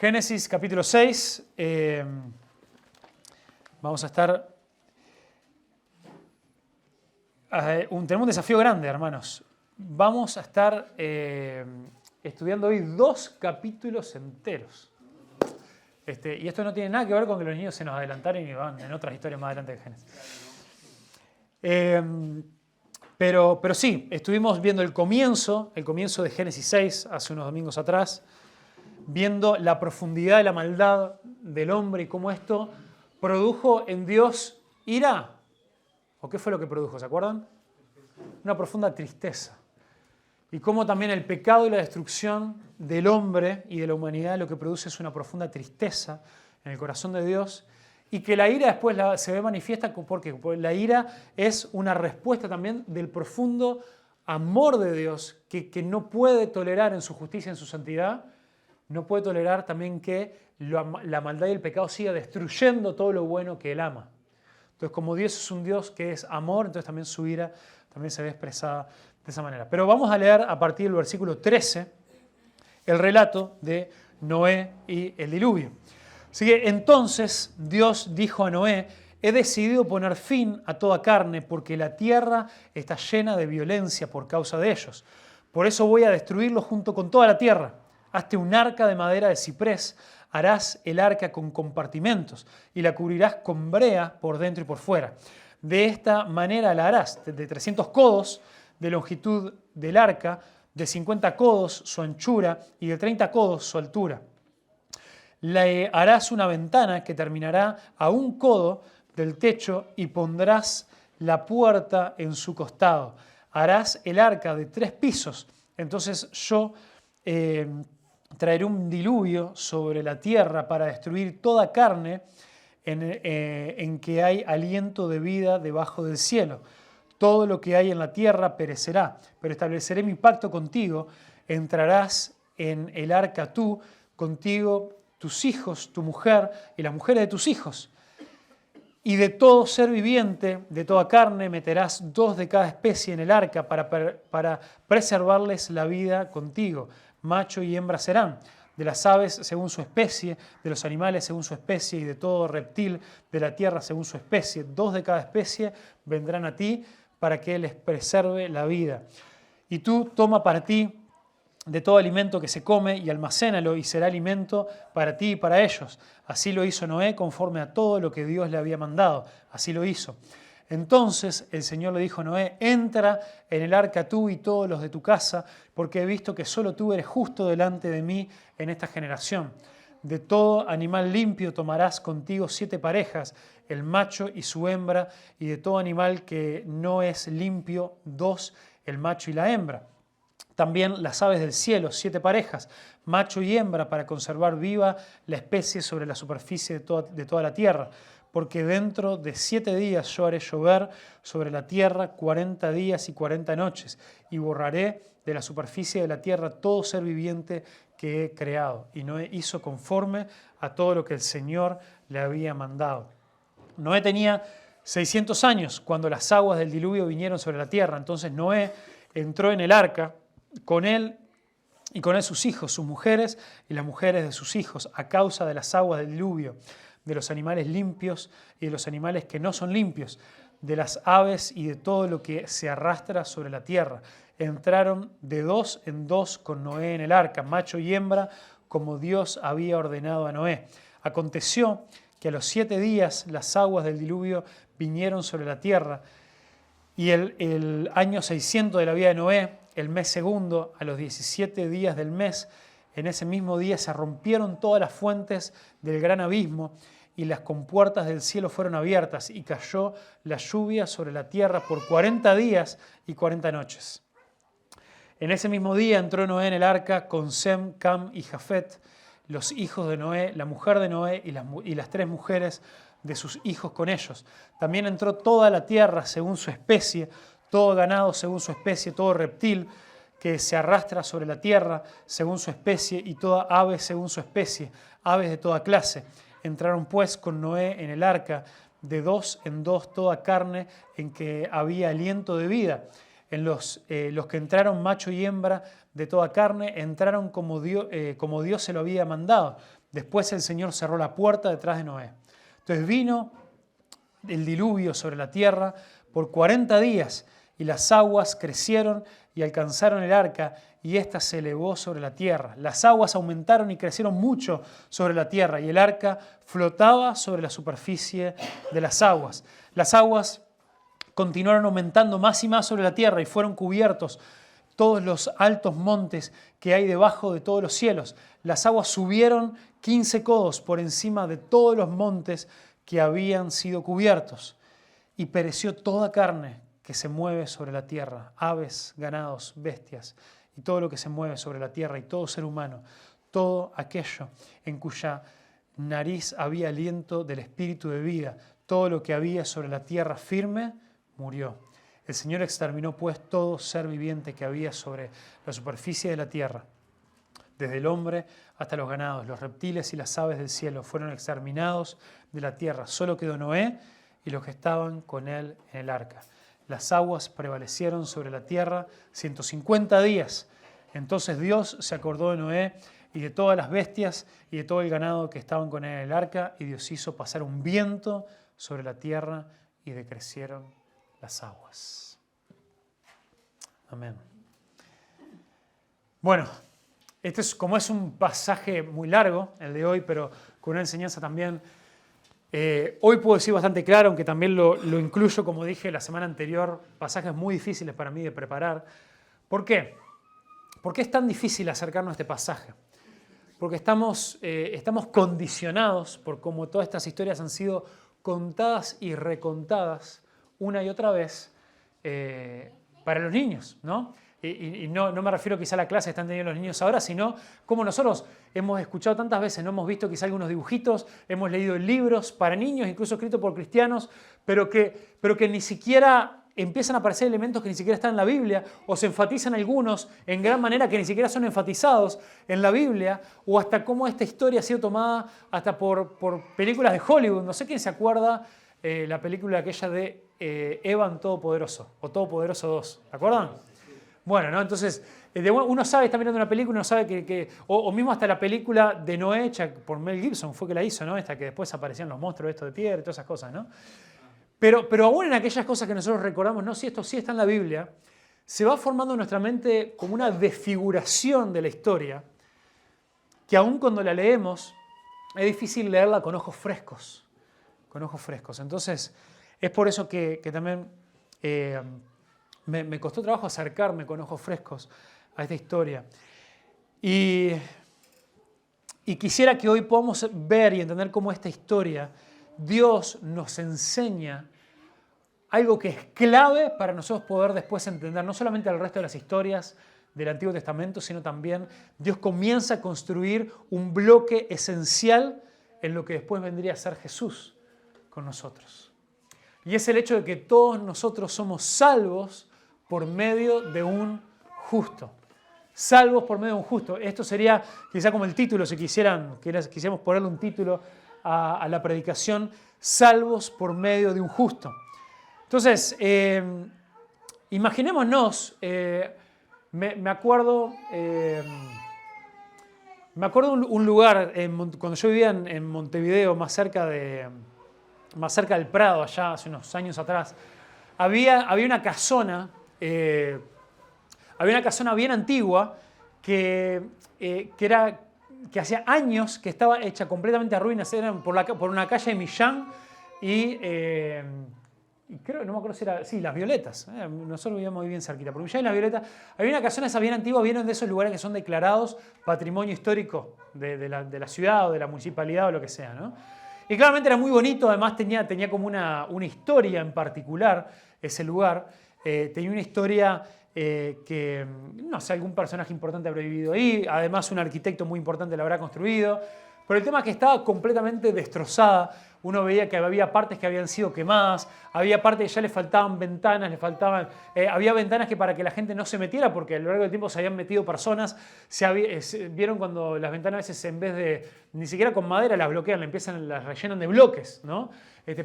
Génesis capítulo 6. Vamos a estar... tenemos un desafío grande, hermanos. Vamos a estar estudiando hoy 2 capítulos enteros. Y esto no tiene nada que ver con que los niños se nos adelantaron y van en otras historias más adelante de Génesis. Pero sí, estuvimos viendo el comienzo de Génesis 6 hace unos domingos atrás, viendo la profundidad de la maldad del hombre y cómo esto produjo en Dios ira. ¿O qué fue lo que produjo? ¿Se acuerdan? Una profunda tristeza. Y cómo también el pecado y la destrucción del hombre y de la humanidad lo que produce es una profunda tristeza en el corazón de Dios. Y que la ira después se ve manifiesta porque la ira es una respuesta también del profundo amor de Dios que no puede tolerar en su justicia, en su santidad, no puede tolerar también que la maldad y el pecado siga destruyendo todo lo bueno que Él ama. Entonces, como Dios es un Dios que es amor, entonces también su ira también se ve expresada de esa manera. Pero vamos a leer a partir del versículo 13 el relato de Noé y el diluvio. Así que entonces Dios dijo a Noé: he decidido poner fin a toda carne porque la tierra está llena de violencia por causa de ellos. Por eso voy a destruirlos junto con toda la tierra. Hazte un arca de madera de ciprés, harás el arca con compartimentos y la cubrirás con brea por dentro y por fuera. De esta manera la harás de 300 codos de longitud del arca, de 50 codos su anchura y de 30 codos su altura. Le harás una ventana que terminará a 1 codo del techo y pondrás la puerta en su costado. Harás el arca de 3 pisos. Entonces yo traeré un diluvio sobre la tierra para destruir toda carne en que hay aliento de vida debajo del cielo. Todo lo que hay en la tierra perecerá, pero estableceré mi pacto contigo. Entrarás en el arca tú, contigo, tus hijos, tu mujer y las mujeres de tus hijos. Y de todo ser viviente, de toda carne, meterás 2 de cada especie en el arca para preservarles la vida contigo. Macho y hembra serán, de las aves según su especie, de los animales según su especie y de todo reptil de la tierra según su especie. 2 de cada especie vendrán a ti para que les preserve la vida. Y tú toma para ti de todo alimento que se come y almacénalo y será alimento para ti y para ellos. Así lo hizo Noé conforme a todo lo que Dios le había mandado. Así lo hizo. Entonces el Señor le dijo a Noé: entra en el arca tú y todos los de tu casa, porque he visto que solo tú eres justo delante de mí en esta generación. De todo animal limpio tomarás contigo 7 parejas, el macho y su hembra, y de todo animal que no es limpio, 2, el macho y la hembra. También las aves del cielo, 7 parejas, macho y hembra, para conservar viva la especie sobre la superficie de toda la tierra. Porque dentro de 7 días yo haré llover sobre la tierra 40 días y 40 noches, y borraré de la superficie de la tierra todo ser viviente que he creado. Y Noé hizo conforme a todo lo que el Señor le había mandado. Noé tenía 600 años cuando las aguas del diluvio vinieron sobre la tierra. Entonces Noé entró en el arca, con él y con él sus hijos, sus mujeres y las mujeres de sus hijos, a causa de las aguas del diluvio, de los animales limpios y de los animales que no son limpios, de las aves y de todo lo que se arrastra sobre la tierra. Entraron de 2 en 2 con Noé en el arca, macho y hembra, como Dios había ordenado a Noé. Aconteció que a los 7 días las aguas del diluvio vinieron sobre la tierra, y el año 600 de la vida de Noé, el mes segundo, a los 17 días del mes, en ese mismo día se rompieron todas las fuentes del gran abismo y las compuertas del cielo fueron abiertas y cayó la lluvia sobre la tierra por 40 días y 40 noches. En ese mismo día entró Noé en el arca con Sem, Cam y Jafet, los hijos de Noé, la mujer de Noé y las 3 mujeres de sus hijos con ellos. También entró toda la tierra según su especie, todo ganado según su especie, todo reptil que se arrastra sobre la tierra según su especie y toda ave según su especie, aves de toda clase. Entraron pues con Noé en el arca de 2 en 2 toda carne en que había aliento de vida. En los que entraron macho y hembra de toda carne entraron como Dios se lo había mandado. Después el Señor cerró la puerta detrás de Noé. Entonces vino el diluvio sobre la tierra por 40 días y las aguas crecieron y alcanzaron el arca y ésta se elevó sobre la tierra. Las aguas aumentaron y crecieron mucho sobre la tierra y el arca flotaba sobre la superficie de las aguas. Las aguas continuaron aumentando más y más sobre la tierra y fueron cubiertos todos los altos montes que hay debajo de todos los cielos. Las aguas subieron 15 codos por encima de todos los montes que habían sido cubiertos. Y pereció toda carne que se mueve sobre la tierra, aves, ganados, bestias, y todo lo que se mueve sobre la tierra, y todo ser humano, todo aquello en cuya nariz había aliento del espíritu de vida, todo lo que había sobre la tierra firme, murió. El Señor exterminó pues todo ser viviente que había sobre la superficie de la tierra. Desde el hombre hasta los ganados, los reptiles y las aves del cielo fueron exterminados de la tierra. Solo quedó Noé y los que estaban con él en el arca. Las aguas prevalecieron sobre la tierra 150 días. Entonces Dios se acordó de Noé y de todas las bestias y de todo el ganado que estaban con él en el arca, y Dios hizo pasar un viento sobre la tierra y decrecieron las aguas. Amén. Bueno, como es un pasaje muy largo, el de hoy, pero con una enseñanza también, hoy puedo decir bastante claro, aunque también lo incluyo, como dije la semana anterior, pasajes muy difíciles para mí de preparar. ¿Por qué? ¿Por qué es tan difícil acercarnos a este pasaje? Porque estamos condicionados por cómo todas estas historias han sido contadas y recontadas una y otra vez para los niños, ¿no? Y no me refiero quizá a la clase que están teniendo los niños ahora, sino como nosotros hemos escuchado tantas veces, no hemos visto quizá algunos dibujitos, hemos leído libros para niños, incluso escritos por cristianos, pero que ni siquiera empiezan a aparecer elementos que ni siquiera están en la Biblia, o se enfatizan algunos en gran manera que ni siquiera son enfatizados en la Biblia, o hasta cómo esta historia ha sido tomada hasta por películas de Hollywood. No sé quién se acuerda la película aquella de Evan Todopoderoso, o Todopoderoso 2, ¿te acuerdan? Bueno, ¿no? Entonces, uno sabe, está mirando una película, uno sabe o mismo hasta la película de Noé, hecha por Mel Gibson, fue que la hizo, ¿no? Esta que después aparecían los monstruos estos de piedra y todas esas cosas, ¿no? Pero aún en aquellas cosas que nosotros recordamos, no, si esto sí está en la Biblia, se va formando en nuestra mente como una desfiguración de la historia, que aún cuando la leemos, es difícil leerla con ojos frescos. Con ojos frescos. Entonces, es por eso que también me costó trabajo acercarme con ojos frescos a esta historia. Y quisiera que hoy podamos ver y entender cómo esta historia, Dios nos enseña algo que es clave para nosotros poder después entender no solamente el resto de las historias del Antiguo Testamento, sino también Dios comienza a construir un bloque esencial en lo que después vendría a ser Jesús con nosotros. Y es el hecho de que todos nosotros somos salvos por medio de un justo. Salvos por medio de un justo. Esto sería quizá como el título, si quisiéramos ponerle un título a la predicación, salvos por medio de un justo. Entonces, imaginémonos, me acuerdo un lugar, cuando yo vivía en Montevideo, más cerca del Prado, allá hace unos años atrás, había una casona, bien antigua que hacía años que estaba hecha completamente a ruinas, era por una calle de Millán y creo, no me acuerdo si era, sí, Las Violetas, nosotros vivíamos muy bien cerquita, por Millán y Las Violetas, había una casona esa bien antigua, vienen de esos lugares que son declarados patrimonio histórico de la ciudad o de la municipalidad o lo que sea, ¿no? Y claramente era muy bonito, además tenía como una historia en particular ese lugar, tenía una historia que, no sé, algún personaje importante habrá vivido ahí, además un arquitecto muy importante la habrá construido, pero el tema es que estaba completamente destrozada. Uno veía que había partes que habían sido quemadas, había partes que ya le faltaban ventanas, había ventanas que para que la gente no se metiera, porque a lo largo del tiempo se habían metido personas, vieron cuando las ventanas a veces en vez de, ni siquiera con madera las bloquean, las rellenan de bloques, ¿no?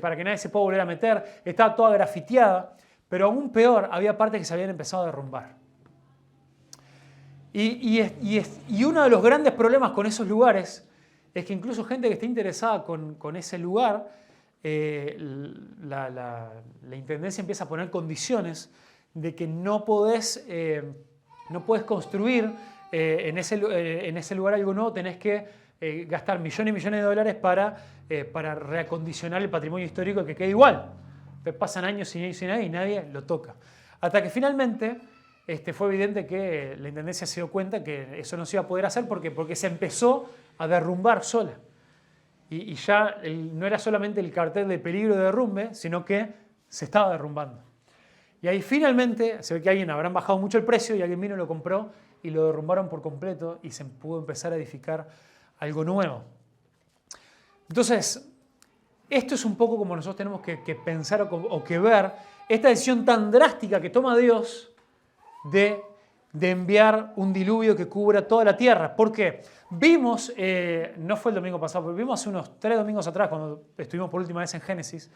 Para que nadie se pueda volver a meter, estaba toda grafiteada, pero aún peor, había partes que se habían empezado a derrumbar. Y uno de los grandes problemas con esos lugares es que incluso gente que esté interesada con ese lugar, la intendencia empieza a poner condiciones de que no podés construir en ese lugar algo nuevo, tenés que gastar millones y millones de dólares para reacondicionar el patrimonio histórico que quede igual. Entonces pasan años sin nadie y nadie lo toca. Hasta que finalmente fue evidente que la intendencia se dio cuenta que eso no se iba a poder hacer porque se empezó a derrumbar sola. Y ya no era solamente el cartel de peligro de derrumbe, sino que se estaba derrumbando. Y ahí finalmente se ve que alguien habrán bajado mucho el precio y alguien vino y lo compró y lo derrumbaron por completo y se pudo empezar a edificar algo nuevo. Entonces, esto es un poco como nosotros tenemos que pensar o que ver esta decisión tan drástica que toma Dios de enviar un diluvio que cubra toda la tierra. ¿Por qué? Vimos, no fue el domingo pasado, pero vimos hace unos 3 domingos atrás, cuando estuvimos por última vez en Génesis,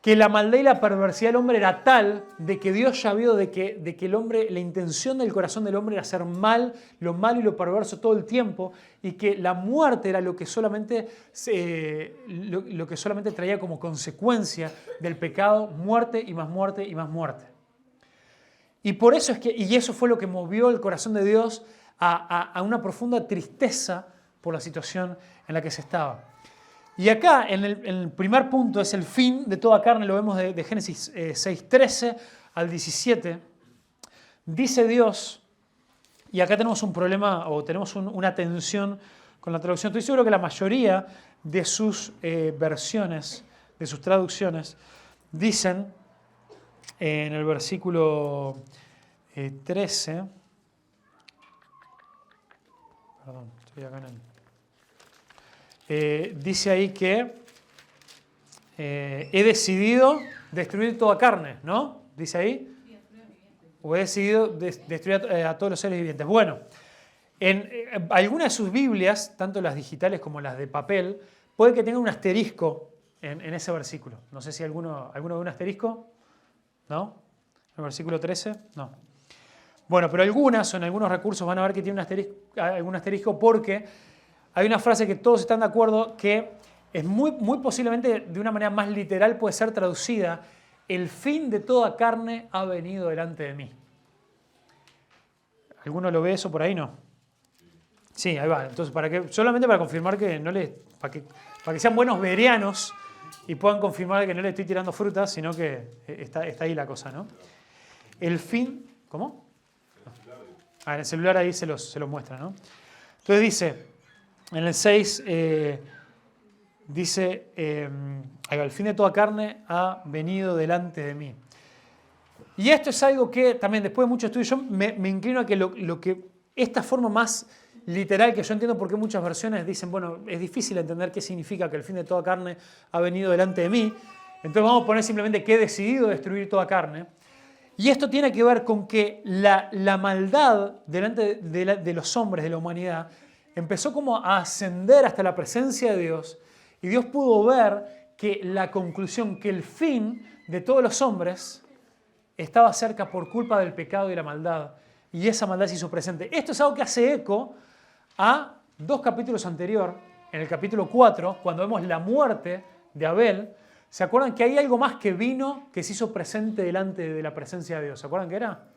que la maldad y la perversidad del hombre era tal de que Dios ya vio de que el hombre, la intención del corazón del hombre era hacer lo malo y lo perverso todo el tiempo, y que la muerte era lo que solamente traía como consecuencia del pecado, muerte y más muerte y más muerte. Y por eso y eso fue lo que movió el corazón de Dios a una profunda tristeza por la situación en la que se estaba. Y acá, en el primer punto, es el fin de toda carne, lo vemos de Génesis 6:13 al 17. Dice Dios, y acá tenemos un problema, o tenemos una tensión con la traducción. Estoy seguro que la mayoría de sus versiones, de sus traducciones, dicen en el versículo 13, perdón, estoy acá en dice ahí que he decidido destruir toda carne, ¿no? Dice ahí. O he decidido destruir a todos los seres vivientes. Bueno, en algunas de sus Biblias, tanto las digitales como las de papel, puede que tengan un asterisco en ese versículo. No sé si alguno ve un asterisco. ¿No? ¿El versículo 13? No. Bueno, pero algunas, o en algunos recursos van a ver que tiene algún asterisco porque hay una frase que todos están de acuerdo que es muy posiblemente de una manera más literal puede ser traducida: el fin de toda carne ha venido delante de mí. ¿Alguno lo ve eso por ahí? No. Sí, ahí va. Entonces, solamente para confirmar que para que sean buenos bereanos y puedan confirmar que no le estoy tirando frutas, sino que está ahí la cosa, ¿no? El fin... ¿Cómo? No. En el celular ahí se los muestra, ¿no? Entonces dice, en el 6, dice, el fin de toda carne ha venido delante de mí. Y esto es algo que también después de mucho estudio, yo me inclino a que lo que esta forma más literal, que yo entiendo por qué muchas versiones dicen, bueno, es difícil entender qué significa que el fin de toda carne ha venido delante de mí. Entonces vamos a poner simplemente que he decidido destruir toda carne. Y esto tiene que ver con que la maldad delante de los hombres, de la humanidad, empezó como a ascender hasta la presencia de Dios. Y Dios pudo ver que la conclusión, que el fin de todos los hombres estaba cerca por culpa del pecado y la maldad. Y esa maldad se hizo presente. Esto es algo que hace eco a 2 capítulos anterior, en el capítulo 4, cuando vemos la muerte de Abel. ¿Se acuerdan que hay algo más que vino, que se hizo presente delante de la presencia de Dios? ¿Se acuerdan qué era?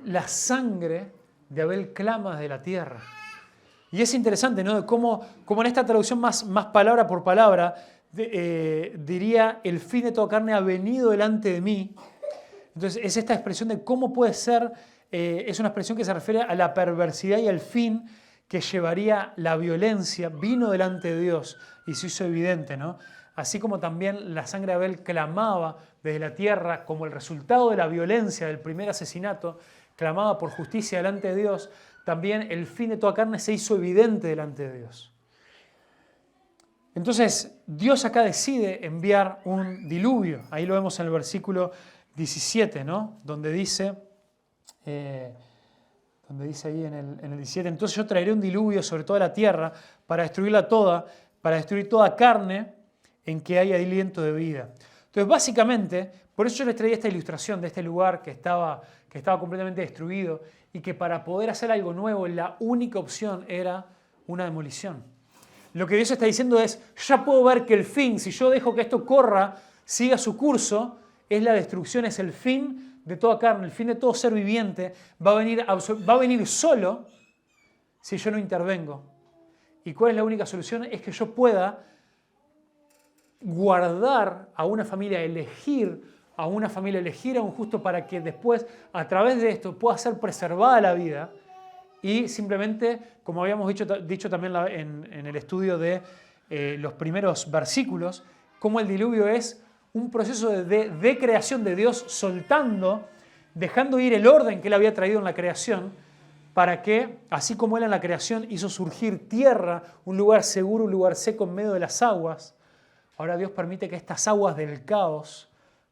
La sangre de Abel clama desde la tierra. Y es interesante, ¿no? De cómo en esta traducción más palabra por palabra, diría, el fin de toda carne ha venido delante de mí. Entonces es esta expresión de cómo puede ser, es una expresión que se refiere a la perversidad y al fin que llevaría la violencia, vino delante de Dios y se hizo evidente, ¿no? Así como también la sangre de Abel clamaba desde la tierra como el resultado de la violencia del primer asesinato, clamaba por justicia delante de Dios, también el fin de toda carne se hizo evidente delante de Dios. Entonces, Dios acá decide enviar un diluvio. Ahí lo vemos en el versículo 17, ¿no? Donde dice ahí en el 17, entonces yo traeré un diluvio sobre toda la tierra para destruirla toda, para destruir toda carne en que haya aliento de vida. Entonces, básicamente, por eso yo les traía esta ilustración de este lugar que estaba completamente destruido y que para poder hacer algo nuevo, la única opción era una demolición. Lo que Dios está diciendo es, ya puedo ver que el fin, si yo dejo que esto corra, siga su curso, es la destrucción, es el fin de toda carne, el fin de todo ser viviente, va a venir solo si yo no intervengo. ¿Y cuál es la única solución? Es que yo pueda guardar a una familia, elegir a un justo para que después, a través de esto, pueda ser preservada la vida y simplemente, como habíamos dicho también en el estudio de los primeros versículos, cómo el diluvio es un proceso de creación de Dios soltando, dejando ir el orden que Él había traído en la creación, para que, así como Él en la creación hizo surgir tierra, un lugar seguro, un lugar seco en medio de las aguas, ahora Dios permite que estas aguas del caos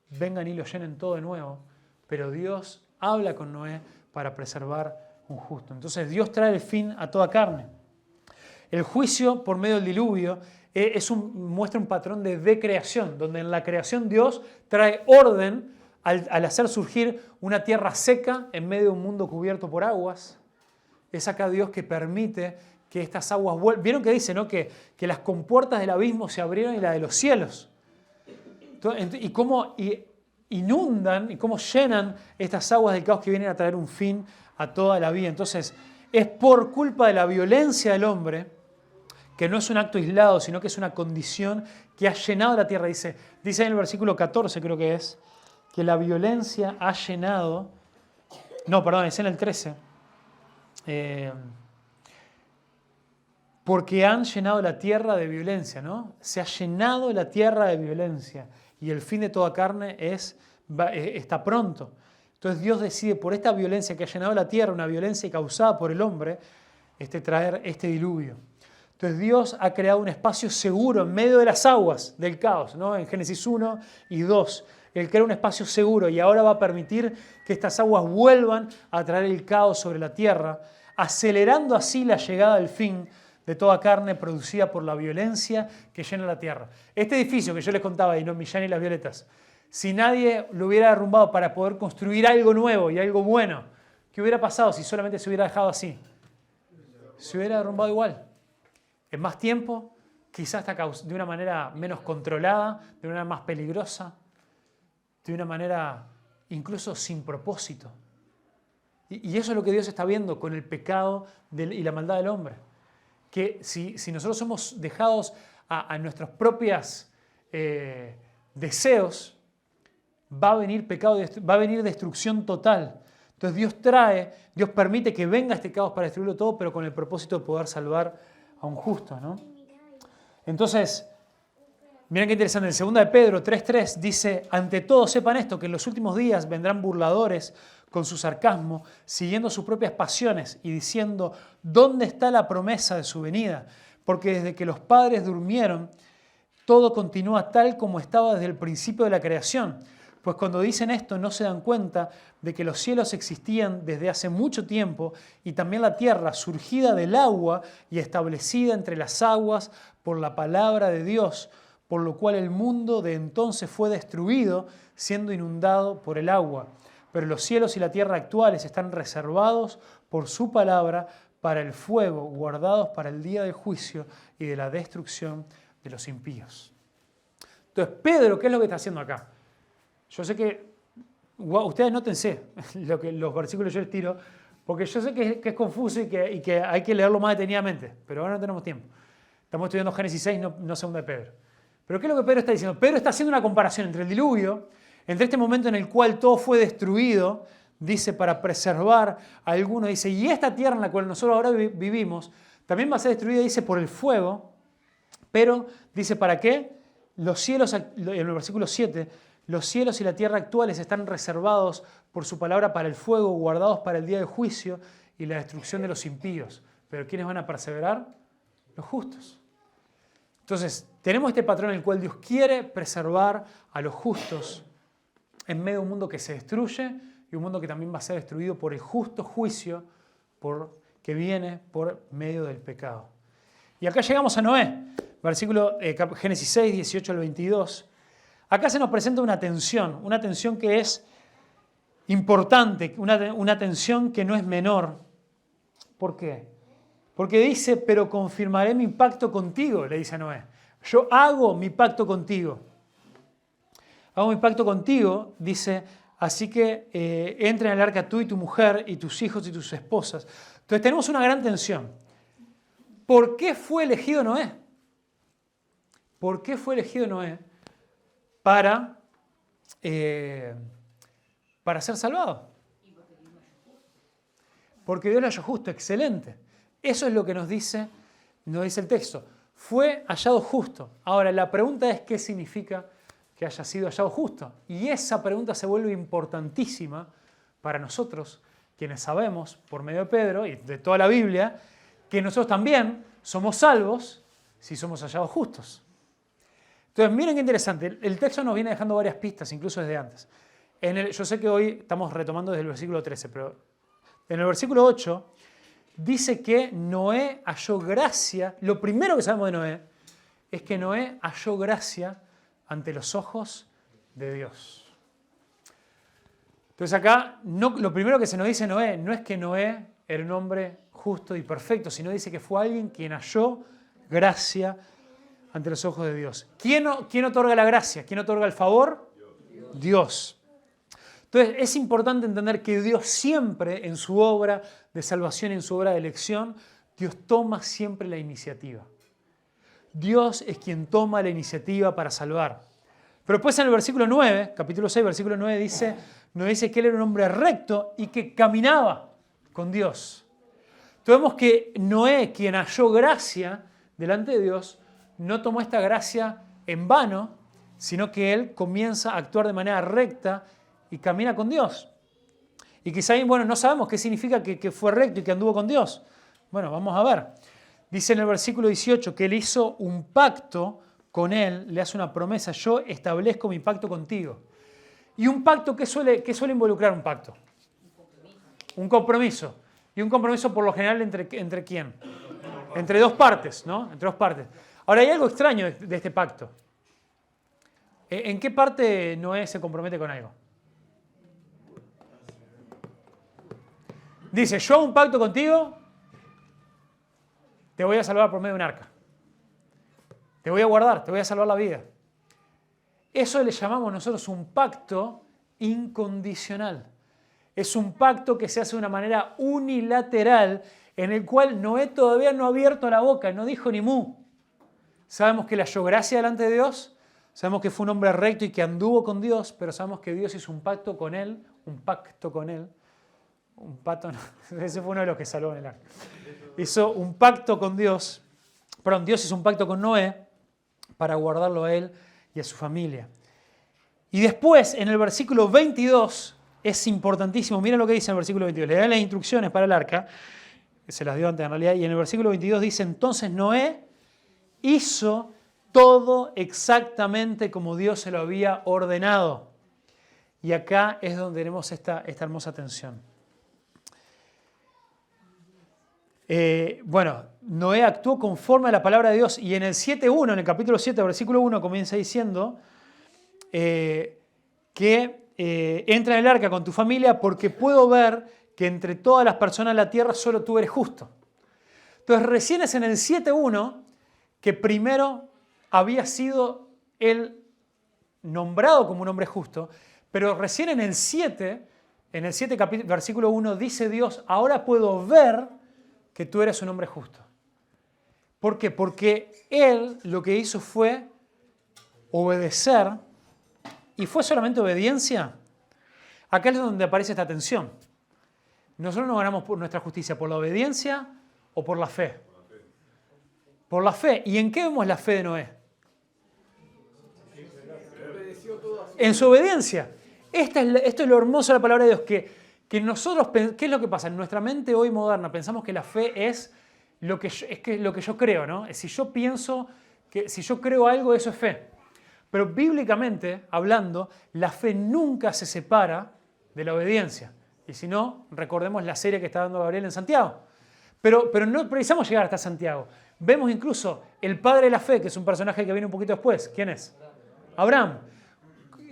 vengan y lo llenen todo de nuevo. Pero Dios habla con Noé para preservar un justo. Entonces Dios trae el fin a toda carne. El juicio por medio del diluvio muestra un patrón de decreación, donde en la creación Dios trae orden al hacer surgir una tierra seca en medio de un mundo cubierto por aguas. Es acá Dios que permite que estas aguas vuelvan. ¿Vieron que dice, no? Que las compuertas del abismo se abrieron y la de los cielos? Y cómo inundan y cómo llenan estas aguas del caos que vienen a traer un fin a toda la vida. Entonces, es por culpa de la violencia del hombre, que no es un acto aislado, sino que es una condición que ha llenado la tierra. Dice en el versículo 14, creo que es, que la violencia ha llenado... No, perdón, es en el 13. Porque han llenado la tierra de violencia, ¿no? Se ha llenado la tierra de violencia y el fin de toda carne está pronto. Entonces Dios decide, por esta violencia que ha llenado la tierra, una violencia causada por el hombre, traer este diluvio. Entonces Dios ha creado un espacio seguro en medio de las aguas del caos, ¿no? En Génesis 1 y 2. Él crea un espacio seguro y ahora va a permitir que estas aguas vuelvan a traer el caos sobre la tierra, acelerando así la llegada del fin de toda carne producida por la violencia que llena la tierra. Este edificio que yo les contaba, y no Millán y las Violetas, si nadie lo hubiera derrumbado para poder construir algo nuevo y algo bueno, ¿qué hubiera pasado si solamente se hubiera dejado así? Se hubiera derrumbado igual. En más tiempo, quizás de una manera menos controlada, de una manera más peligrosa, de una manera incluso sin propósito. Y eso es lo que Dios está viendo con el pecado y la maldad del hombre. Que si nosotros somos dejados a nuestros propios deseos, va a venir pecado, va a venir destrucción total. Entonces Dios permite que venga este caos para destruirlo todo, pero con el propósito de poder salvar a un justo, ¿no? Entonces, miren qué interesante, en 2 de Pedro 3.3 dice, ante todo sepan esto, que en los últimos días vendrán burladores con su sarcasmo, siguiendo sus propias pasiones y diciendo, ¿dónde está la promesa de su venida? Porque desde que los padres durmieron, todo continúa tal como estaba desde el principio de la creación. Pues cuando dicen esto no se dan cuenta de que los cielos existían desde hace mucho tiempo y también la tierra surgida del agua y establecida entre las aguas por la palabra de Dios, por lo cual el mundo de entonces fue destruido siendo inundado por el agua. Pero los cielos y la tierra actuales están reservados por su palabra para el fuego, guardados para el día del juicio y de la destrucción de los impíos. Entonces, Pedro, ¿qué es lo que está haciendo acá? Yo sé que, ustedes nótense los versículos que yo les tiro, porque yo sé que es confuso y que hay que leerlo más detenidamente, pero ahora no tenemos tiempo. Estamos estudiando Génesis 6, no 2 de Pedro. Pero ¿qué es lo que Pedro está diciendo? Pedro está haciendo una comparación entre el diluvio, entre este momento en el cual todo fue destruido, dice, para preservar a alguno, dice, y esta tierra en la cual nosotros ahora vivimos, también va a ser destruida, dice, por el fuego, pero, dice, ¿para qué? Los cielos, en el versículo 7, los cielos y la tierra actuales están reservados por su palabra para el fuego, guardados para el día del juicio y la destrucción de los impíos. Pero ¿quiénes van a perseverar? Los justos. Entonces, tenemos este patrón en el cual Dios quiere preservar a los justos en medio de un mundo que se destruye y un mundo que también va a ser destruido por el justo juicio que viene por medio del pecado. Y acá llegamos a Noé, versículo Génesis 6, 18 al 22. Acá se nos presenta una tensión que es importante, una tensión que no es menor. ¿Por qué? Porque dice, pero confirmaré mi pacto contigo, le dice a Noé. Yo hago mi pacto contigo. Hago mi pacto contigo, dice, así que entra en el arca tú y tu mujer y tus hijos y tus esposas. Entonces tenemos una gran tensión. ¿Por qué fue elegido Noé? ¿Por qué fue elegido Noé para ser salvado? Porque Dios lo halló justo, excelente. Eso es lo que nos dice el texto. Fue hallado justo. Ahora, la pregunta es ¿qué significa que haya sido hallado justo? Y esa pregunta se vuelve importantísima para nosotros, quienes sabemos, por medio de Pedro y de toda la Biblia, que nosotros también somos salvos si somos hallados justos. Entonces, miren qué interesante. El texto nos viene dejando varias pistas, incluso desde antes. Yo sé que hoy estamos retomando desde el versículo 13, pero en el versículo 8 dice que Noé halló gracia. Lo primero que sabemos de Noé es que Noé halló gracia ante los ojos de Dios. Entonces acá, lo primero que se nos dice Noé no es que Noé era un hombre justo y perfecto, sino dice que fue alguien quien halló gracia ante los ojos de Dios. ¿Quién otorga la gracia? ¿Quién otorga el favor? Dios. Entonces es importante entender que Dios siempre en su obra de salvación, en su obra de elección, Dios toma siempre la iniciativa. Dios es quien toma la iniciativa para salvar. Pero después en el versículo 9, capítulo 6, versículo 9, nos dice que él era un hombre recto y que caminaba con Dios. Entonces vemos que Noé, quien halló gracia delante de Dios, no tomó esta gracia en vano, sino que él comienza a actuar de manera recta y camina con Dios. Y quizá, no sabemos qué significa que fue recto y que anduvo con Dios. Bueno, vamos a ver. Dice en el versículo 18 que él hizo un pacto con él, le hace una promesa, yo establezco mi pacto contigo. ¿Y un pacto qué suele involucrar un pacto? Un compromiso. ¿Y un compromiso por lo general entre quién? Entre dos partes, ¿no? Entre dos partes. Ahora, hay algo extraño de este pacto. ¿En qué parte Noé se compromete con algo? Dice, yo hago un pacto contigo, te voy a salvar por medio de un arca. Te voy a guardar, te voy a salvar la vida. Eso le llamamos nosotros un pacto incondicional. Es un pacto que se hace de una manera unilateral, en el cual Noé todavía no ha abierto la boca, no dijo ni mu. Sabemos que le halló gracia delante de Dios, sabemos que fue un hombre recto y que anduvo con Dios, pero sabemos que Dios hizo un pacto con él, un pato, no, ese fue uno de los que salvó en el arca. Hizo un pacto con Dios, Dios hizo un pacto con Noé para guardarlo a él y a su familia. Y después, en el versículo 22, es importantísimo, miren lo que dice en el versículo 22, le dan las instrucciones para el arca, se las dio antes en realidad, y en el versículo 22 dice, entonces Noé hizo todo exactamente como Dios se lo había ordenado. Y acá es donde tenemos esta hermosa tensión. Noé actuó conforme a la palabra de Dios y en el 7.1, en el capítulo 7, versículo 1, comienza diciendo que entra en el arca con tu familia porque puedo ver que entre todas las personas de la tierra solo tú eres justo. Entonces recién es en el 7.1 que primero había sido él nombrado como un hombre justo, pero recién en el 7 versículo 1 dice Dios, ahora puedo ver que tú eres un hombre justo. ¿Por qué? Porque él lo que hizo fue obedecer, y fue solamente obediencia. Acá es donde aparece esta tensión. Nosotros no ganamos por nuestra justicia, ¿por la obediencia o por la fe? Por la fe. ¿Y en qué vemos la fe de Noé? En su obediencia. Esto es lo hermoso de la palabra de Dios, que nosotros, ¿qué es lo que pasa? En nuestra mente hoy moderna pensamos que la fe es lo que yo creo, ¿no? Si yo pienso, si yo creo algo, eso es fe. Pero bíblicamente hablando, la fe nunca se separa de la obediencia. Y si no, recordemos la serie que está dando Gabriel en Santiago. Pero no precisamos llegar hasta Santiago. Vemos incluso el padre de la fe, que es un personaje que viene un poquito después. ¿Quién es? Abraham.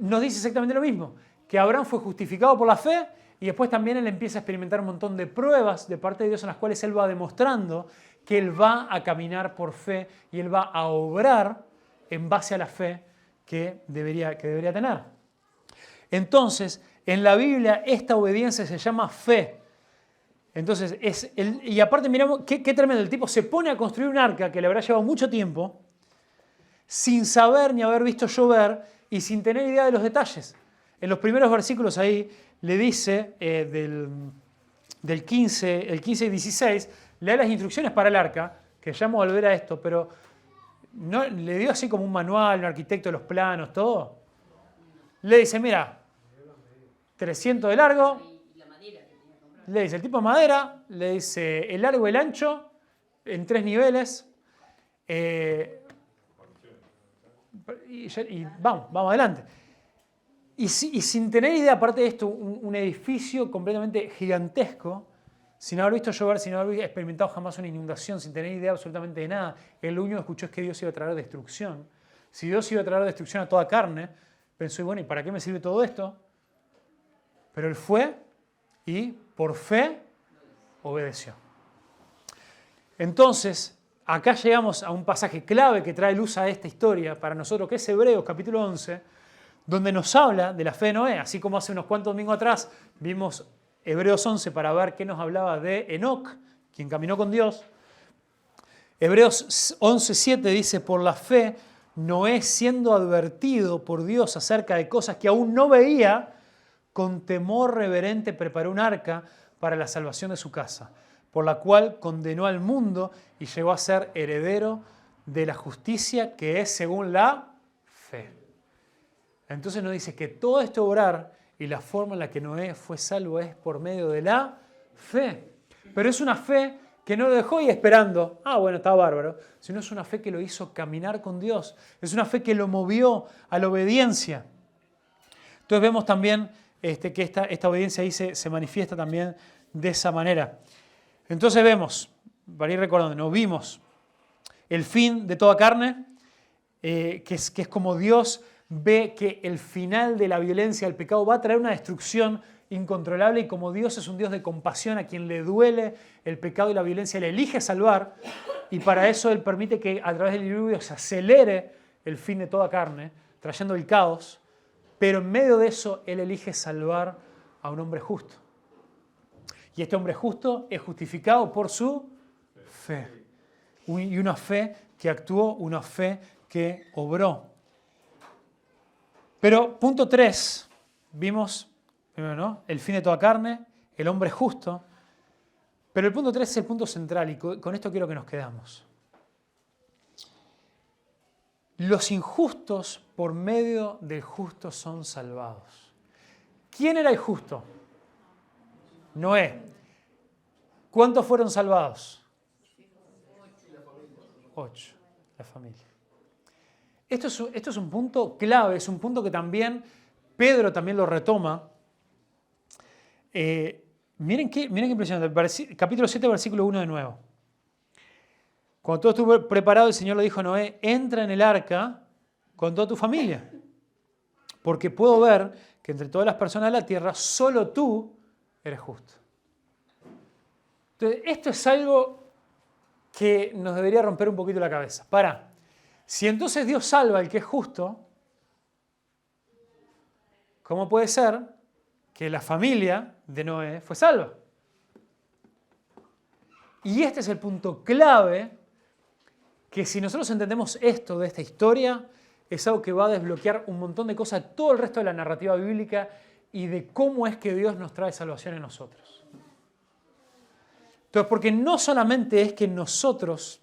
Nos dice exactamente lo mismo, que Abraham fue justificado por la fe y después también él empieza a experimentar un montón de pruebas de parte de Dios en las cuales él va demostrando que Él va a caminar por fe y Él va a obrar en base a la fe que debería tener. Entonces, en la Biblia esta obediencia se llama fe. Entonces, y aparte miramos qué tremendo, el tipo se pone a construir un arca que le habrá llevado mucho tiempo, sin saber ni haber visto llover y sin tener idea de los detalles. En los primeros versículos ahí le dice, del 15, el 15 y 16, le da las instrucciones para el arca, que ya vamos a volver a esto, pero no, le dio así como un manual, un arquitecto de los planos, todo. Le dice, mira, 300 de largo. Le dice el tipo de madera, le dice el largo y el ancho en 3 niveles. Y vamos adelante. Y sin tener idea, aparte de esto, un edificio completamente gigantesco, sin haber visto llover, sin haber experimentado jamás una inundación, sin tener idea absolutamente de nada. Él lo único que escuchó es que Dios iba a traer destrucción. Si Dios iba a traer destrucción a toda carne, pensó, y bueno, ¿y para qué me sirve todo esto? Pero él fue y por fe obedeció. Entonces, acá llegamos a un pasaje clave que trae luz a esta historia para nosotros, que es Hebreos capítulo 11, donde nos habla de la fe de Noé, así como hace unos cuantos domingos atrás vimos Hebreos 11 para ver qué nos hablaba de Enoc, quien caminó con Dios. Hebreos 11:7 dice, por la fe, Noé siendo advertido por Dios acerca de cosas que aún no veía, con temor reverente preparó un arca para la salvación de su casa, por la cual condenó al mundo y llegó a ser heredero de la justicia que es según la fe. Entonces nos dice que todo este obrar y la forma en la que Noé fue salvo es por medio de la fe. Pero es una fe que no lo dejó ahí esperando, bueno, está bárbaro, sino es una fe que lo hizo caminar con Dios. Es una fe que lo movió a la obediencia. Entonces vemos también que esta obediencia ahí se manifiesta también de esa manera. Entonces vemos, para ir recordando, nos vimos el fin de toda carne, que es como Dios ve que el final de la violencia, del pecado, va a traer una destrucción incontrolable y como Dios es un Dios de compasión, a quien le duele el pecado y la violencia, le elige salvar y para eso Él permite que a través del diluvio se acelere el fin de toda carne, trayendo el caos, pero en medio de eso Él elige salvar a un hombre justo. Y este hombre justo es justificado por su fe. Y una fe que actuó, una fe que obró. Pero punto 3, vimos, primero, ¿no? El fin de toda carne, el hombre justo. Pero el punto 3 es el punto central y con esto quiero que nos quedamos. Los injustos por medio del justo son salvados. ¿Quién era el justo? Noé. ¿Cuántos fueron salvados? 8. La familia. Esto es un punto clave, es un punto que también Pedro también lo retoma. Miren qué impresionante. Capítulo 7, versículo 1 de nuevo. Cuando todo estuvo preparado, el Señor le dijo a Noé, entra en el arca con toda tu familia, porque puedo ver que entre todas las personas de la tierra, solo tú eres justo. Entonces, esto es algo que nos debería romper un poquito la cabeza. Si entonces Dios salva al que es justo, ¿cómo puede ser que la familia de Noé fue salva? Y este es el punto clave, que si nosotros entendemos esto de esta historia, es algo que va a desbloquear un montón de cosas, todo el resto de la narrativa bíblica y de cómo es que Dios nos trae salvación en nosotros. Entonces, porque no solamente es que nosotros...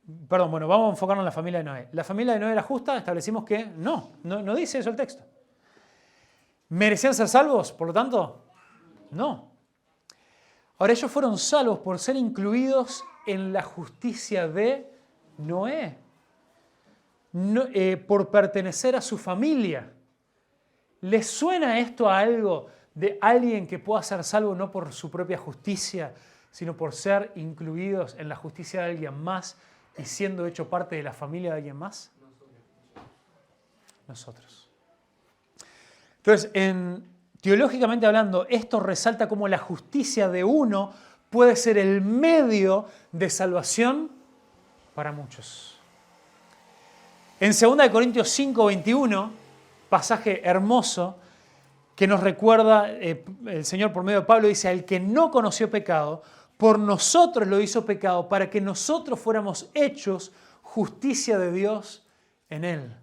vamos a enfocarnos en la familia de Noé. ¿La familia de Noé era justa? Establecimos que no dice eso el texto. ¿Merecían ser salvos, por lo tanto? No. Ahora, ellos fueron salvos por ser incluidos en la justicia de Noé, por pertenecer a su familia. ¿Les suena esto a algo de alguien que pueda ser salvo no por su propia justicia, sino por ser incluidos en la justicia de alguien más y siendo hecho parte de la familia de alguien más? Nosotros. Entonces, teológicamente hablando, esto resalta cómo la justicia de uno puede ser el medio de salvación para muchos. En 2 Corintios 5:21, pasaje hermoso que nos recuerda el Señor por medio de Pablo, dice: al que no conoció pecado, por nosotros lo hizo pecado, para que nosotros fuéramos hechos justicia de Dios en él.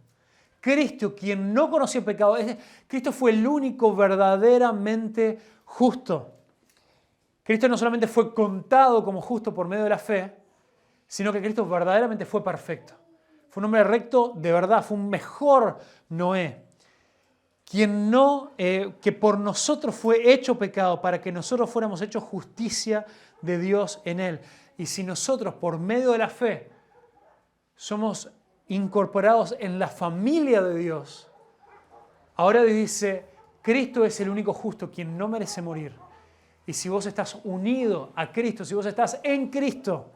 Cristo, quien no conoció pecado, Cristo fue el único verdaderamente justo. Cristo no solamente fue contado como justo por medio de la fe, sino que Cristo verdaderamente fue perfecto. Fue un hombre recto de verdad, fue un mejor Noé. Que por nosotros fue hecho pecado, para que nosotros fuéramos hechos justicia de Dios en él. Y si nosotros, por medio de la fe, somos incorporados en la familia de Dios, ahora dice: Cristo es el único justo, quien no merece morir. Y si vos estás unido a Cristo, si vos estás en Cristo,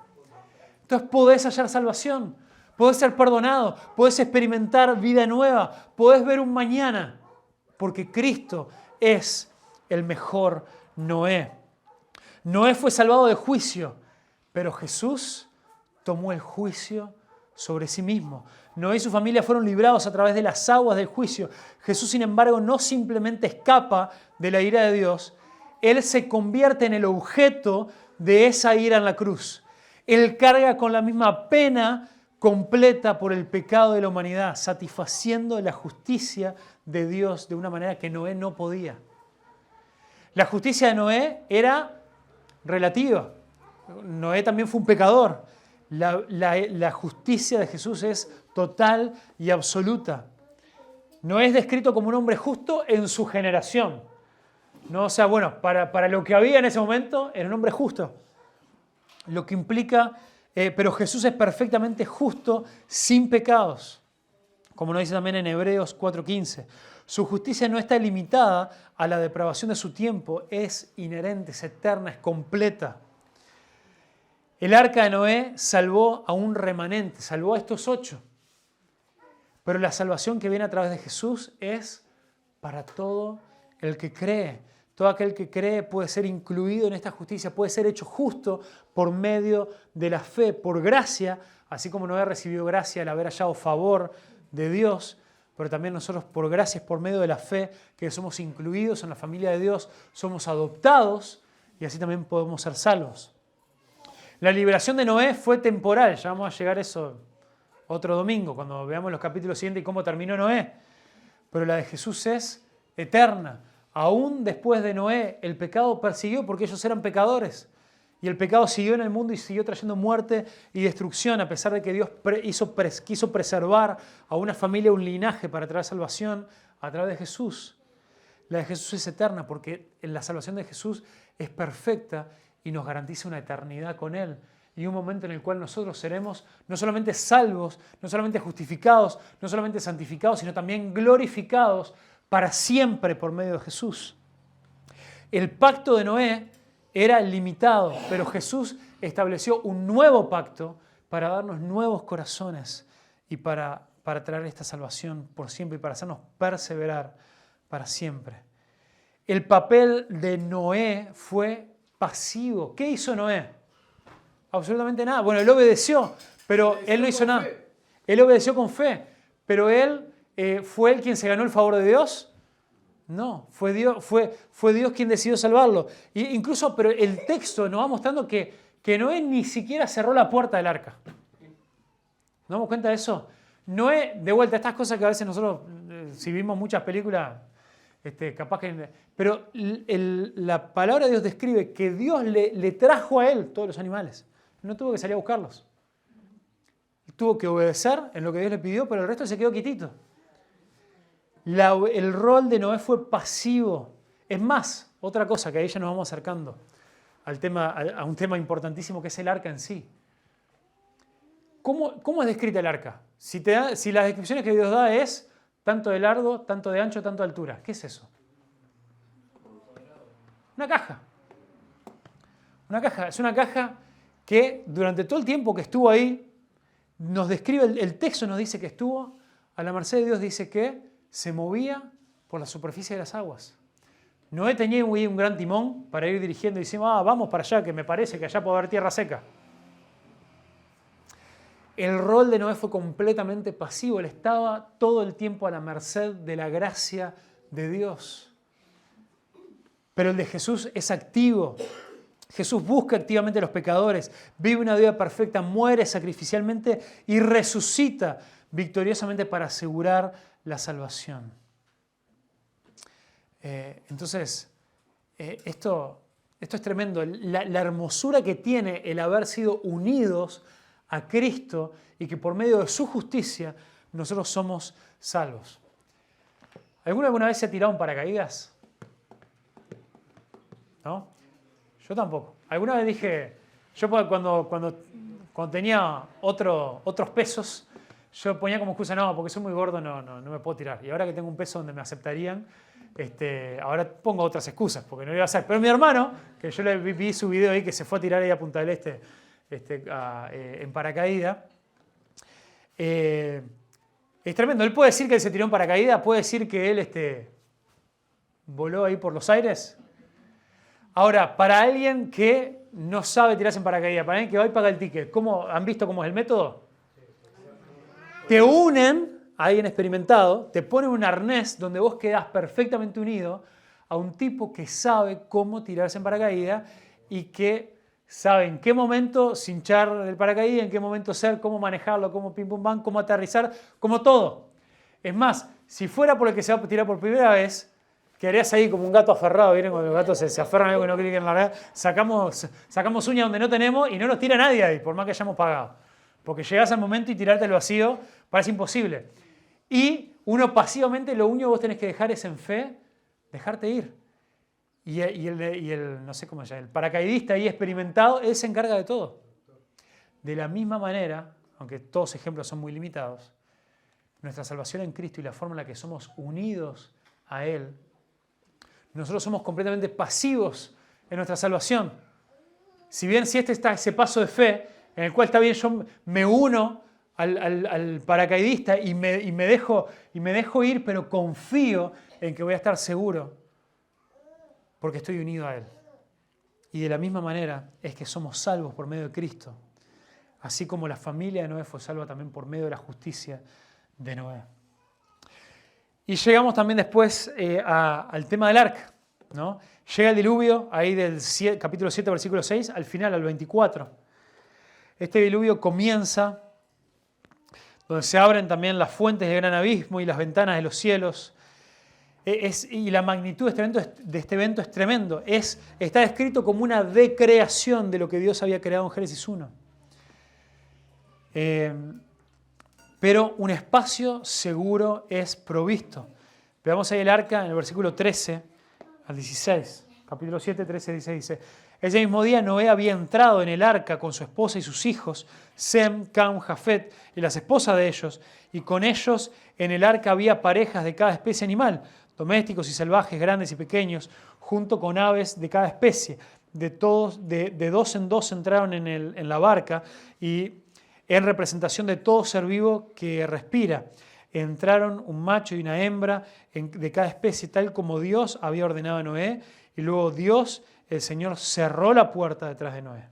entonces podés hallar salvación, podés ser perdonado, podés experimentar vida nueva, podés ver un mañana, porque Cristo es el mejor Noé. Noé fue salvado de juicio, pero Jesús tomó el juicio sobre sí mismo. Noé y su familia fueron librados a través de las aguas del juicio. Jesús, sin embargo, no simplemente escapa de la ira de Dios, Él se convierte en el objeto de esa ira en la cruz. Él carga con la misma pena completa por el pecado de la humanidad, satisfaciendo la justicia de Dios de una manera que Noé no podía. La justicia de Noé era relativa. Noé también fue un pecador. La justicia de Jesús es total y absoluta. Noé es descrito como un hombre justo en su generación. ¿No? O sea, bueno, para lo que había en ese momento, era un hombre justo. Lo que implica, pero Jesús es perfectamente justo, sin pecados. Como nos dice también en Hebreos 4:15. Su justicia no está limitada a la depravación de su tiempo, es inherente, es eterna, es completa. El arca de Noé salvó a un remanente, salvó a estos 8. Pero la salvación que viene a través de Jesús es para todo el que cree. Todo aquel que cree puede ser incluido en esta justicia, puede ser hecho justo por medio de la fe, por gracia, así como Noé recibió gracia al haber hallado favor de Dios, pero también nosotros por gracia, por medio de la fe, que somos incluidos en la familia de Dios, somos adoptados y así también podemos ser salvos. La liberación de Noé fue temporal, ya vamos a llegar a eso otro domingo, cuando veamos los capítulos siguientes y cómo terminó Noé, pero la de Jesús es eterna. Aún después de Noé, el pecado persiguió porque ellos eran pecadores. Y el pecado siguió en el mundo y siguió trayendo muerte y destrucción, a pesar de que Dios quiso preservar a una familia, un linaje para traer salvación a través de Jesús. La de Jesús es eterna porque la salvación de Jesús es perfecta y nos garantiza una eternidad con Él. Y un momento en el cual nosotros seremos no solamente salvos, no solamente justificados, no solamente santificados, sino también glorificados para siempre por medio de Jesús. El pacto de Noé era limitado, pero Jesús estableció un nuevo pacto para darnos nuevos corazones y para traer esta salvación por siempre y para hacernos perseverar para siempre. El papel de Noé fue pasivo. ¿Qué hizo Noé? Absolutamente nada. Bueno, él obedeció, pero él no hizo nada. Él obedeció con fe, pero él ¿fue él quien se ganó el favor de Dios? No, fue Dios quien decidió salvarlo. Pero el texto nos va mostrando que Noé ni siquiera cerró la puerta del arca. ¿Nos damos cuenta de eso? Noé, de vuelta, estas cosas que a veces nosotros, si vimos muchas películas, capaz que... Pero la palabra de Dios describe que Dios le trajo a él todos los animales. No tuvo que salir a buscarlos. Tuvo que obedecer en lo que Dios le pidió, pero el resto se quedó quietito. El rol de Noé fue pasivo. Es más, otra cosa que ahí ya nos vamos acercando a un tema importantísimo que es el arca en sí. ¿Cómo es descrita el arca? Si las descripciones que Dios da es tanto de largo, tanto de ancho, tanto de altura. ¿Qué es eso? Una caja. Una caja. Es una caja que durante todo el tiempo que estuvo ahí, nos describe, el texto nos dice que estuvo a la merced de Dios, dice que se movía por la superficie de las aguas. Noé tenía un gran timón para ir dirigiendo y diciendo, vamos para allá, que me parece que allá puede haber tierra seca. El rol de Noé fue completamente pasivo, él estaba todo el tiempo a la merced de la gracia de Dios. Pero el de Jesús es activo. Jesús busca activamente a los pecadores, vive una vida perfecta, muere sacrificialmente y resucita victoriosamente para asegurar la salvación. Entonces, esto es tremendo. La hermosura que tiene el haber sido unidos a Cristo y que por medio de su justicia nosotros somos salvos. ¿Alguna vez se ha tirado un paracaídas? ¿No? Yo tampoco. Alguna vez dije, yo cuando tenía otros pesos, yo ponía como excusa, no, porque soy muy gordo, no me puedo tirar. Y ahora que tengo un peso donde me aceptarían, ahora pongo otras excusas, porque no lo iba a hacer. Pero mi hermano, que yo le vi su video ahí, que se fue a tirar ahí a Punta del Este en paracaídas, es tremendo. Él puede decir que él se tiró en paracaídas, puede decir que él voló ahí por los aires. Ahora, para alguien que no sabe tirarse en paracaídas, para alguien que va y paga el ticket, ¿han visto cómo es el método? Te unen a alguien experimentado, te ponen un arnés donde vos quedás perfectamente unido a un tipo que sabe cómo tirarse en paracaídas y que sabe en qué momento cinchar el paracaídas, en qué momento ser, cómo manejarlo, cómo pim pum pam, cómo aterrizar, como todo. Es más, si fuera por el que se va a tirar por primera vez, quedarías ahí como un gato aferrado. ¿Vieron? Cuando los gatos se aferran a algo que no quieren largar, sacamos uñas donde no tenemos y no nos tira nadie ahí, por más que hayamos pagado. Porque llegás al momento y tirarte al vacío parece imposible. Y uno pasivamente lo único que vos tenés que dejar es en fe, dejarte ir. Y el no sé cómo se llama, el paracaidista ahí experimentado, él se encarga de todo. De la misma manera, aunque todos ejemplos son muy limitados, nuestra salvación en Cristo y la forma en la que somos unidos a Él, nosotros somos completamente pasivos en nuestra salvación. Si bien si está ese paso de fe, en el cual está bien, yo me uno al paracaidista y me dejo ir, pero confío en que voy a estar seguro porque estoy unido a Él. Y de la misma manera es que somos salvos por medio de Cristo, así como la familia de Noé fue salva también por medio de la justicia de Noé. Y llegamos también después al tema del arca, ¿no? Llega el diluvio, ahí del capítulo 7, versículo 6, al final, al 24. Este diluvio comienza donde se abren también las fuentes del gran abismo y las ventanas de los cielos. Y la magnitud de este evento es tremendo. Está descrito como una decreación de lo que Dios había creado en Génesis 1. Pero un espacio seguro es provisto. Veamos ahí el arca en el versículo 13 al 16. Capítulo 7, 13, 16 dice: Ese mismo día Noé había entrado en el arca con su esposa y sus hijos, Sem, Cam, Jafet y las esposas de ellos, y con ellos en el arca había parejas de cada especie animal, domésticos y salvajes, grandes y pequeños, junto con aves de cada especie. De dos en dos entraron en la barca y en representación de todo ser vivo que respira. Entraron un macho y una hembra de cada especie, tal como Dios había ordenado a Noé, y luego Dios, el Señor, cerró la puerta detrás de Noé.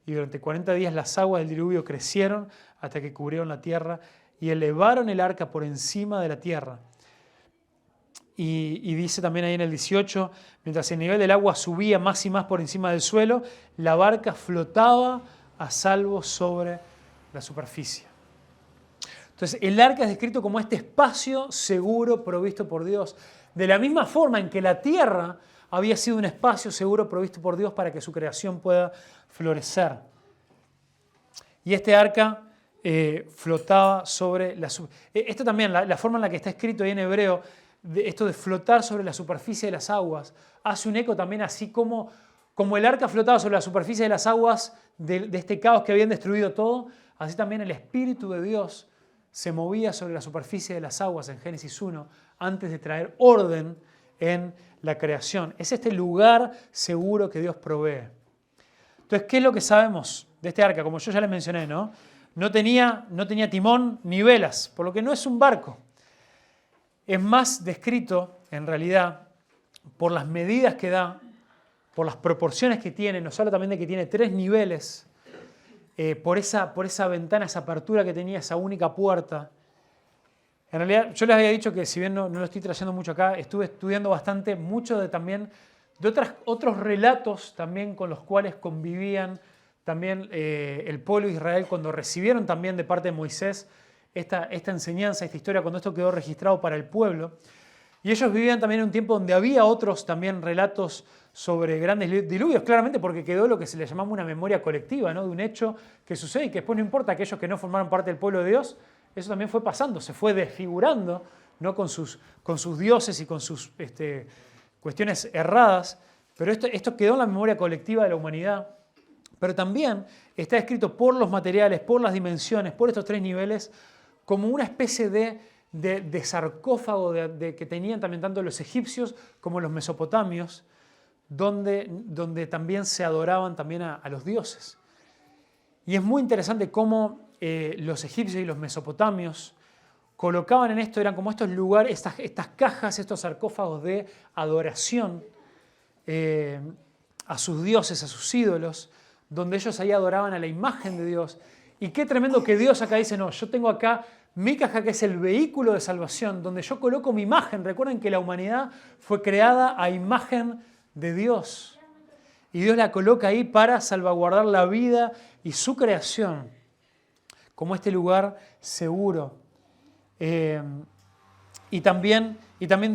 Y durante 40 días las aguas del diluvio crecieron hasta que cubrieron la tierra y elevaron el arca por encima de la tierra. Y dice también ahí en el 18, mientras el nivel del agua subía más y más por encima del suelo, la barca flotaba a salvo sobre la superficie. Entonces, el arca es descrito como este espacio seguro provisto por Dios. De la misma forma en que la tierra había sido un espacio seguro provisto por Dios para que su creación pueda florecer. Y este arca flotaba sobre la superficie. Esto también, la forma en la que está escrito ahí en hebreo, esto de flotar sobre la superficie de las aguas, hace un eco también así como el arca flotaba sobre la superficie de las aguas de este caos que habían destruido todo, así también el Espíritu de Dios se movía sobre la superficie de las aguas en Génesis 1 antes de traer orden en la creación. Es este lugar seguro que Dios provee. Entonces, ¿qué es lo que sabemos de este arca? Como yo ya les mencioné, ¿no? No tenía timón ni velas, por lo que no es un barco. Es más descrito, en realidad, por las medidas que da, por las proporciones que tiene, nos habla también de que tiene 3 niveles, por esa ventana, esa apertura que tenía, esa única puerta. En realidad, yo les había dicho que si bien no lo estoy trayendo mucho acá, estuve estudiando bastante, mucho también de otros relatos también con los cuales convivían también el pueblo de Israel cuando recibieron también de parte de Moisés esta enseñanza, esta historia, cuando esto quedó registrado para el pueblo. Y ellos vivían también en un tiempo donde había otros también relatos sobre grandes diluvios, claramente porque quedó lo que se le llamaba una memoria colectiva, ¿no? De un hecho que sucede y que después no importa aquellos que no formaron parte del pueblo de Dios, eso también fue pasando, se fue desfigurando, ¿no? con sus dioses y con sus cuestiones erradas, pero esto quedó en la memoria colectiva de la humanidad. Pero también está escrito por los materiales, por las dimensiones, por estos 3 niveles, como una especie de sarcófago que tenían también tanto los egipcios como los mesopotamios, donde también se adoraban también a los dioses. Y es muy interesante cómo los egipcios y los mesopotamios colocaban en esto, eran como estos lugares, estas cajas, estos sarcófagos de adoración a sus dioses, a sus ídolos, donde ellos ahí adoraban a la imagen de Dios. Y qué tremendo que Dios acá dice, no, yo tengo acá mi caja que es el vehículo de salvación, donde yo coloco mi imagen. Recuerden que la humanidad fue creada a imagen de Dios. Y Dios la coloca ahí para salvaguardar la vida y su creación, como este lugar seguro. Y también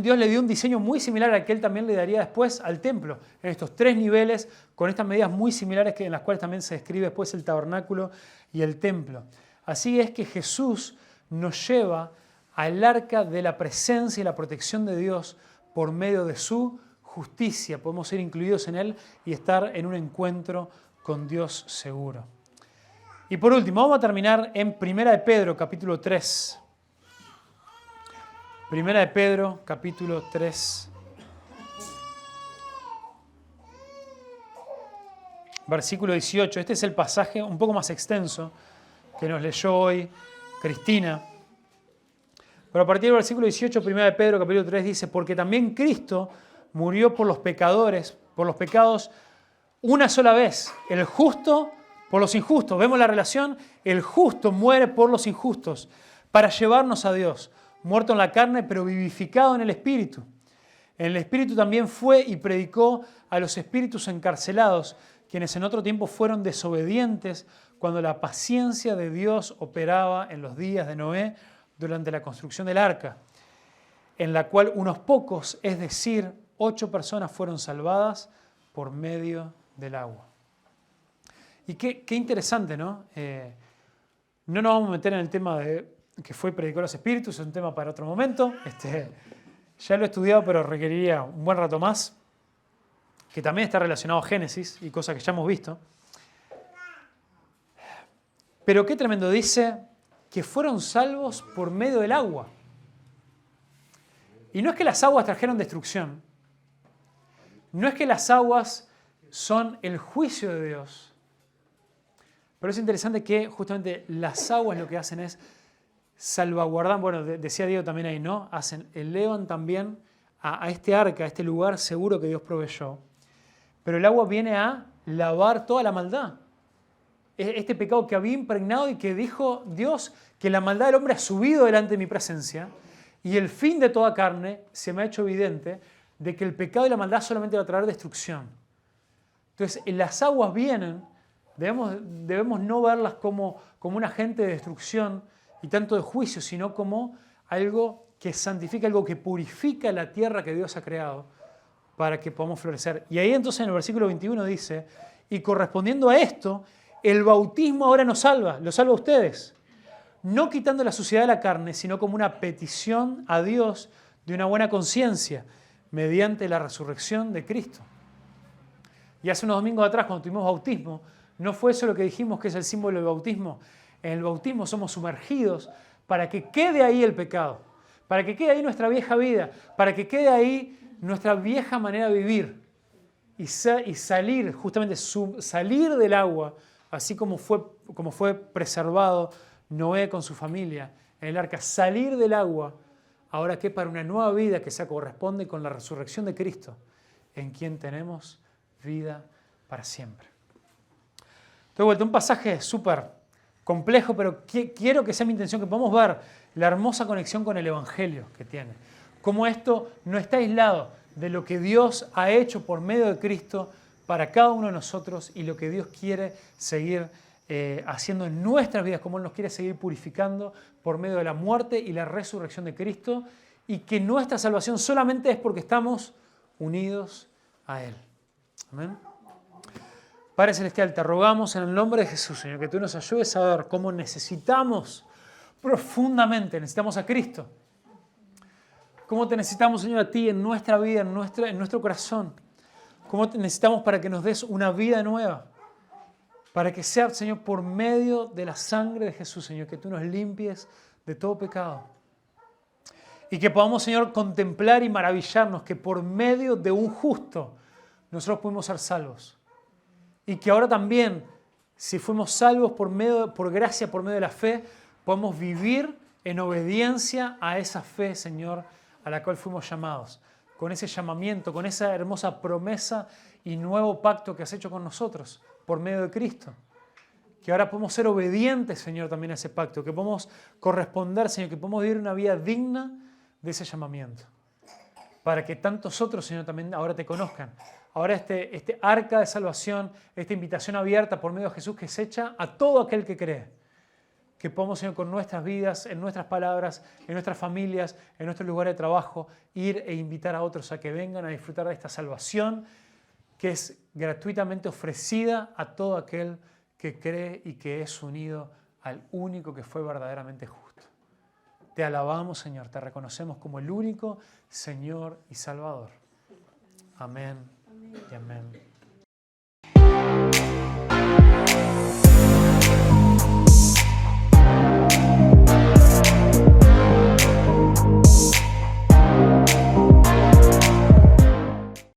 Dios le dio un diseño muy similar al que Él también le daría después al templo, en estos 3 niveles, con estas medidas muy similares en las cuales también se describe después el tabernáculo y el templo. Así es que Jesús nos lleva al arca de la presencia y la protección de Dios por medio de su justicia. Podemos ser incluidos en Él y estar en un encuentro con Dios seguro. Y por último, vamos a terminar en 1 de Pedro, capítulo 3. 1 de Pedro, capítulo 3. Versículo 18. Este es el pasaje un poco más extenso que nos leyó hoy Cristina. Pero a partir del versículo 18, 1 de Pedro, capítulo 3, dice, porque también Cristo murió por los pecadores, por los pecados, una sola vez, el justo por los injustos. Vemos la relación, el justo muere por los injustos, para llevarnos a Dios, muerto en la carne, pero vivificado en el Espíritu. En el Espíritu también fue y predicó a los espíritus encarcelados, quienes en otro tiempo fueron desobedientes cuando la paciencia de Dios operaba en los días de Noé durante la construcción del arca, en la cual unos pocos, es decir, 8 personas fueron salvadas por medio del agua. Y qué interesante, ¿no? No nos vamos a meter en el tema de que fue y predicó a los espíritus, es un tema para otro momento. Ya lo he estudiado, pero requeriría un buen rato más, que también está relacionado a Génesis y cosas que ya hemos visto. Pero qué tremendo, dice que fueron salvos por medio del agua. Y no es que las aguas trajeron destrucción, no es que las aguas son el juicio de Dios, pero es interesante que justamente las aguas lo que hacen es salvaguardar, bueno, decía Diego también ahí, ¿no? Elevan también a este arca, a este lugar seguro que Dios proveyó. Pero el agua viene a lavar toda la maldad. Este pecado que había impregnado y que dijo Dios que la maldad del hombre ha subido delante de mi presencia y el fin de toda carne se me ha hecho evidente de que el pecado y la maldad solamente va a traer destrucción. Entonces, las aguas vienen, debemos no verlas como un agente de destrucción y tanto de juicio, sino como algo que santifica, algo que purifica la tierra que Dios ha creado para que podamos florecer. Y ahí entonces en el versículo 21 dice, y correspondiendo a esto, el bautismo ahora nos salva, lo salva a ustedes, no quitando la suciedad de la carne, sino como una petición a Dios de una buena conciencia, mediante la resurrección de Cristo. Y hace unos domingos atrás, cuando tuvimos bautismo, ¿no fue eso lo que dijimos que es el símbolo del bautismo? En el bautismo somos sumergidos para que quede ahí el pecado, para que quede ahí nuestra vieja vida, para que quede ahí nuestra vieja manera de vivir y salir, justamente salir del agua, así como fue preservado Noé con su familia en el arca, salir del agua ¿Ahora qué? Para una nueva vida que se corresponde con la resurrección de Cristo, en quien tenemos vida para siempre. De vuelta, un pasaje súper complejo, pero quiero que sea mi intención que podamos ver la hermosa conexión con el Evangelio que tiene. Cómo esto no está aislado de lo que Dios ha hecho por medio de Cristo para cada uno de nosotros y lo que Dios quiere seguir haciendo en nuestras vidas, cómo Él nos quiere seguir purificando por medio de la muerte y la resurrección de Cristo, y que nuestra salvación solamente es porque estamos unidos a Él. Amén. Padre Celestial, te rogamos en el nombre de Jesús, Señor, que tú nos ayudes a ver cómo necesitamos profundamente, necesitamos a Cristo. Cómo te necesitamos, Señor, a ti en nuestra vida, en nuestro corazón. Cómo te necesitamos para que nos des una vida nueva. Para que sea, Señor, por medio de la sangre de Jesús, Señor, que tú nos limpies de todo pecado. Y que podamos, Señor, contemplar y maravillarnos que por medio de un justo nosotros podemos ser salvos. Y que ahora también, si fuimos salvos por gracia, por medio de la fe, podemos vivir en obediencia a esa fe, Señor, a la cual fuimos llamados. Con ese llamamiento, con esa hermosa promesa y nuevo pacto que has hecho con nosotros por medio de Cristo. Que ahora podemos ser obedientes, Señor, también a ese pacto. Que podemos corresponder, Señor, que podemos vivir una vida digna de ese llamamiento. Para que tantos otros, Señor, también ahora te conozcan. Ahora este arca de salvación, esta invitación abierta por medio de Jesús que se echa a todo aquel que cree. Que podamos, Señor, con nuestras vidas, en nuestras palabras, en nuestras familias, en nuestro lugar de trabajo, ir e invitar a otros a que vengan a disfrutar de esta salvación que es gratuitamente ofrecida a todo aquel que cree y que es unido al único que fue verdaderamente justo. Te alabamos, Señor, te reconocemos como el único Señor y Salvador. Amén y amén.